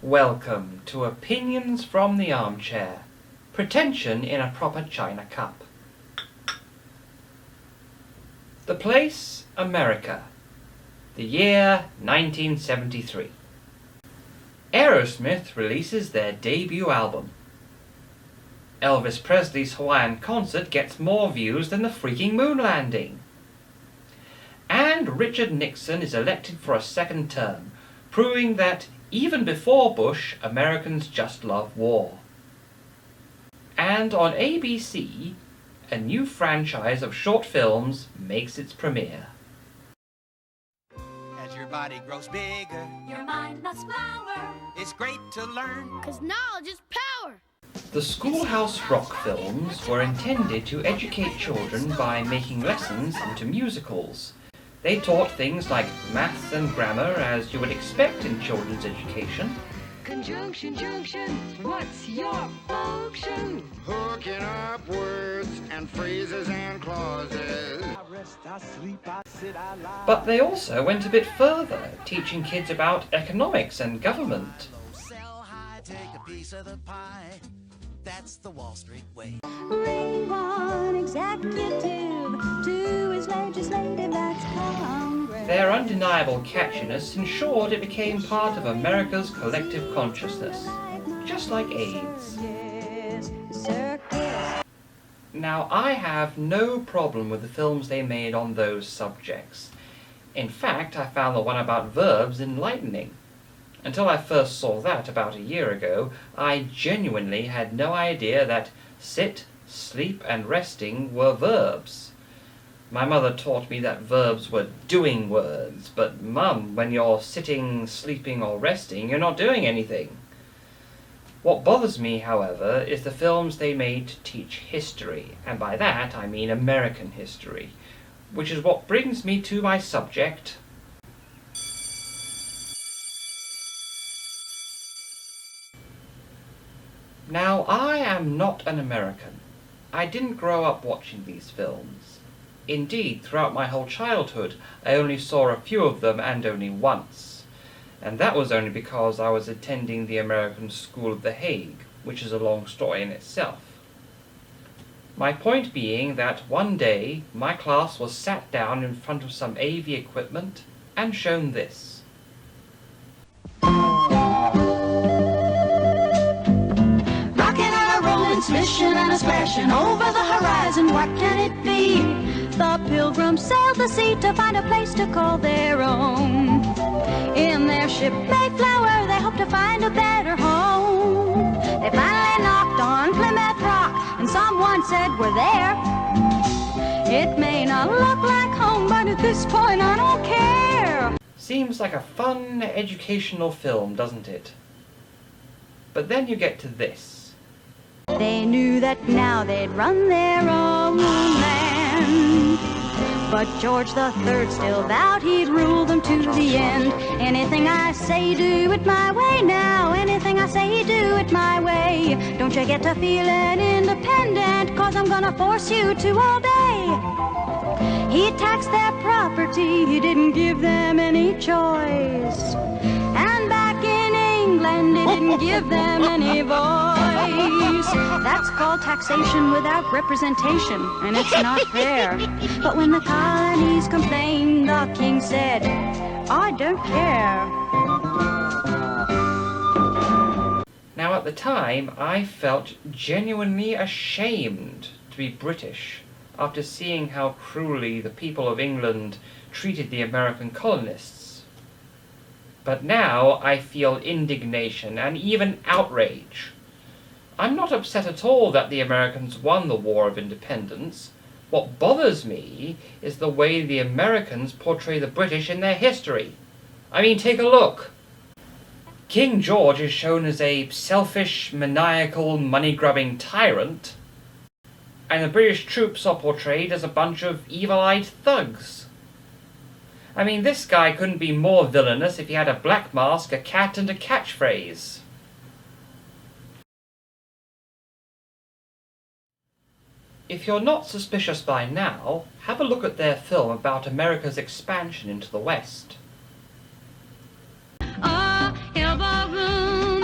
Welcome to Opinions from the Armchair. Pretension in a proper china cup. The place, America. The year, 1973. Aerosmith releases their debut album. Elvis Presley's Hawaiian concert gets more views than the freaking moon landing. And Richard Nixon is elected for a second term, proving that even before Bush, Americans just love war. And on ABC, a new franchise of short films makes its premiere. As your body grows bigger, your mind must flower. It's great to learn, 'cause knowledge is power. The Schoolhouse Rock films were intended to educate children by making lessons into musicals. They taught things like maths and grammar, as you would expect in children's education. Conjunction, junction, what's your function? Hooking up words and phrases and clauses. I rest, I sleep, I sit, I lie. But they also went a bit further, teaching kids about economics and government. sell high, take a piece of the pie. That's the Wall Street way. Ring one executive to his legislative, that's Congress. Their undeniable catchiness ensured it became part of America's collective consciousness, just like AIDS. Circus. Now, I have no problem with the films they made on those subjects. In fact, I found the one about verbs enlightening. Until I first saw that about a year ago, I genuinely had no idea that sit, sleep, and resting were verbs. My mother taught me that verbs were doing words, but Mum, when you're sitting, sleeping, or resting, you're not doing anything. What bothers me, however, is the films they made to teach history, and by that I mean American history, which is what brings me to my subject. Now, I am not an American. I didn't grow up watching these films. Indeed, throughout my whole childhood, I only saw a few of them, and only once. And that was only because I was attending the American School of The Hague, which is a long story in itself. My point being that one day, my class was sat down in front of some AV equipment and shown this. Smishing and a splashing over the horizon, what can it be? The pilgrims sailed the sea to find a place to call their own. In their ship Mayflower, they hope to find a better home. They finally knocked on Plymouth Rock, and someone said, "We're there." It may not look like home, but at this point I don't care. Seems like a fun, educational film, doesn't it? But then you get to this. They knew that now they'd run their own land. But George III still vowed he'd rule them to the end. Anything I say, do it my way now. Anything I say, do it my way. Don't you get to feeling independent, 'cause I'm gonna force you to obey. He taxed their property, he didn't give them any choice. And back in England, he didn't give them any voice. That's called taxation without representation, and it's not fair. But when the colonies complained, the king said, "I don't care." Now, at the time, I felt genuinely ashamed to be British after seeing how cruelly the people of England treated the American colonists. But now I feel indignation and even outrage. I'm not upset at all that the Americans won the War of Independence. What bothers me is the way the Americans portray the British in their history. I mean, take a look. King George is shown as a selfish, maniacal, money-grubbing tyrant, and the British troops are portrayed as a bunch of evil-eyed thugs. I mean, this guy couldn't be more villainous if he had a black mask, a cat, and a catchphrase. If you're not suspicious by now, have a look at their film about America's expansion into the West. Oh, elbow room,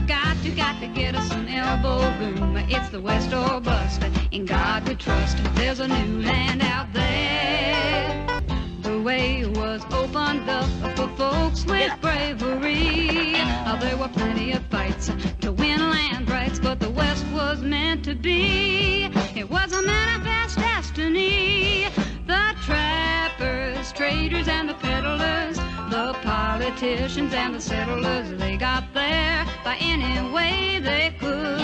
got to get us some elbow room. It's the West or bust, in God we trust. There's a new land out there. The way was opened up for folks with bravery. There were plenty of fights to win land rights, but the West was meant to be. It was a manifest destiny. The trappers, traders, and the peddlers, the politicians and the settlers, they got there by any way they could.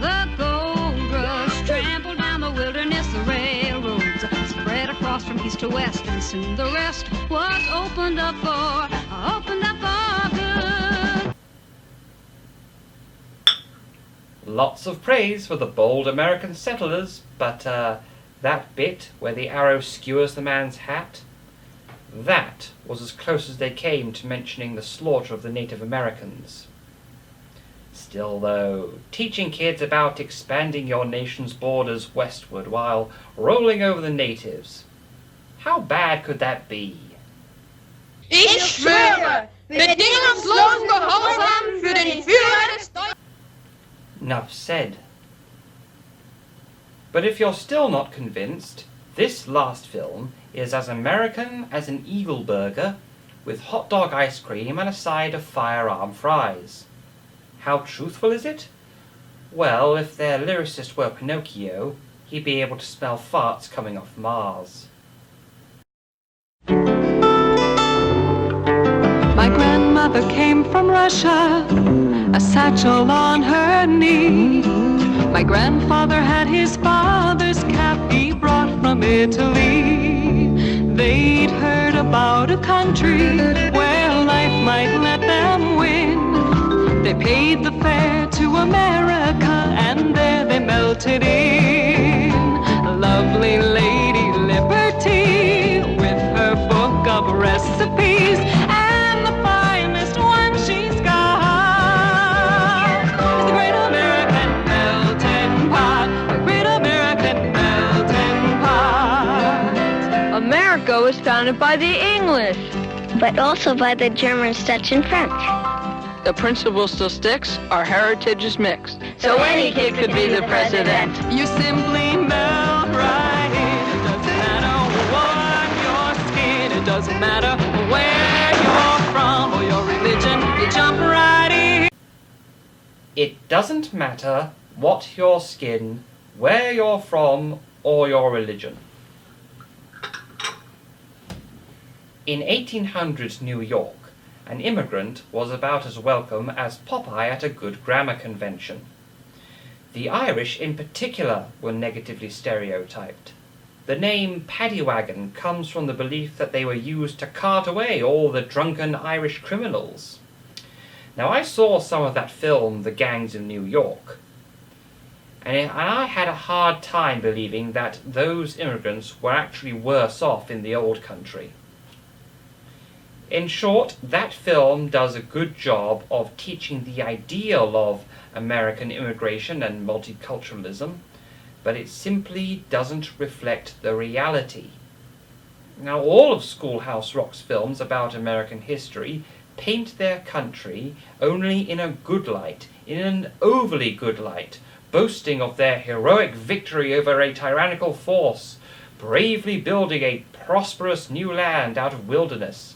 The gold rush trampled down the wilderness, the railroads spread across from east to west, and soon the rest was opened up for good. Lots of praise for the bold American settlers, but that bit where the arrow skewers the man's hat, that was as close as they came to mentioning the slaughter of the Native Americans. Still though, teaching kids about expanding your nation's borders westward while rolling over the natives, how bad could that be? Ich schwöre, bedingungslosen Gehorsam für den Führer des Deutschen. Enough said. But if you're still not convinced, this last film is as American as an Eagle burger with hot dog ice cream and a side of firearm fries. How truthful is it? Well, if their lyricist were Pinocchio, he'd be able to smell farts coming off Mars. My grandmother came from Russia, a satchel on her knee. My grandfather had his father's cap he brought from Italy. They'd heard about a country where life might let them win. They paid the fare to America and there they melted in. A lovely lady Liberty with her book of recipes and the finest one she's got is the great American melting pot, the great American melting pot. America was founded by the English. but also by the Germans, Dutch, and French. The principle still sticks, our heritage is mixed. So any kid could be the president. You simply melt right in. It doesn't matter what your skin, it doesn't matter where you're from or your religion, you jump right in. It doesn't matter what your skin, where you're from, or your religion. In 1800s New York, an immigrant was about as welcome as Popeye at a good grammar convention. The Irish in particular were negatively stereotyped. The name paddy wagon comes from the belief that they were used to cart away all the drunken Irish criminals. Now I saw some of that film, The Gangs of New York, and I had a hard time believing that those immigrants were actually worse off in the old country. In short, that film does a good job of teaching the ideal of American immigration and multiculturalism, but it simply doesn't reflect the reality. Now, all of Schoolhouse Rock's films about American history paint their country only in a good light, in an overly good light, boasting of their heroic victory over a tyrannical force, bravely building a prosperous new land out of wilderness,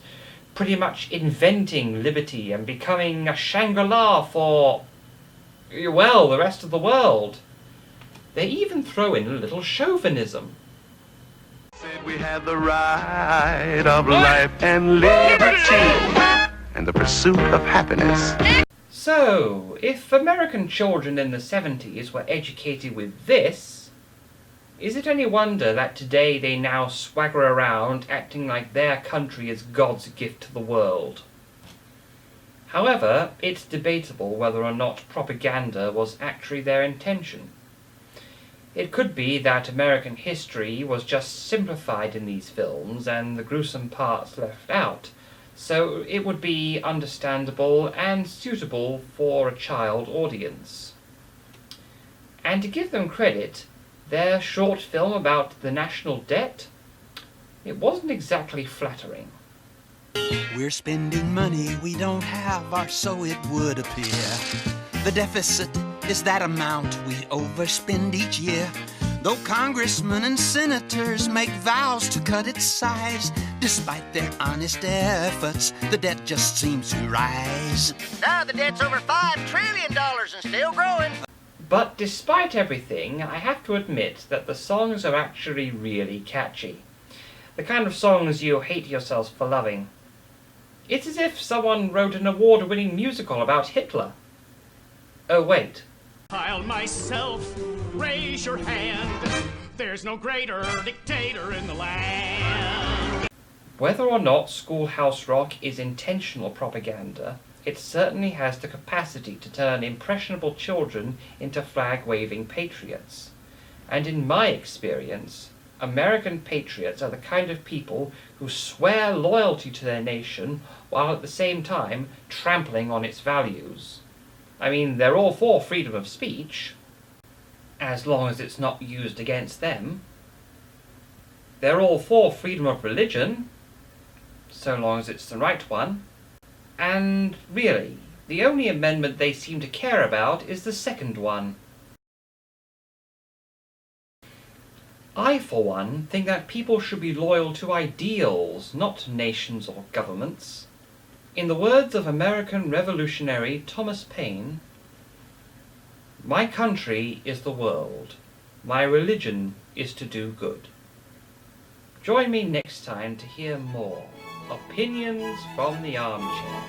pretty much inventing liberty and becoming a Shangri-La for, well, the rest of the world. They even throw in a little chauvinism. Said we had the right of life and liberty and the pursuit of happiness. So, if American children in the 70s were educated with this, is it any wonder that today they now swagger around acting like their country is God's gift to the world? However, it's debatable whether or not propaganda was actually their intention. It could be that American history was just simplified in these films and the gruesome parts left out, so it would be understandable and suitable for a child audience. And to give them credit, their short film about the national debt, it wasn't exactly flattering. We're spending money we don't have, or so it would appear. The deficit is that amount we overspend each year. Though congressmen and senators make vows to cut its size, despite their honest efforts, the debt just seems to rise. Now the debt's over $5 trillion and still growing. But despite everything, I have to admit that the songs are actually really catchy. The kind of songs you hate yourselves for loving. It's as if someone wrote an award-winning musical about Hitler. Oh wait. I'll myself raise your hand. There's no greater dictator in the land. Whether or not Schoolhouse Rock is intentional propaganda, it certainly has the capacity to turn impressionable children into flag-waving patriots. And in my experience, American patriots are the kind of people who swear loyalty to their nation while at the same time trampling on its values. I mean, they're all for freedom of speech, as long as it's not used against them. They're all for freedom of religion, so long as it's the right one. And really, the only amendment they seem to care about is the second one. I, for one, think that people should be loyal to ideals, not nations or governments. In the words of American revolutionary Thomas Paine, "My country is the world. My religion is to do good." Join me next time to hear more Opinions from the Armchair.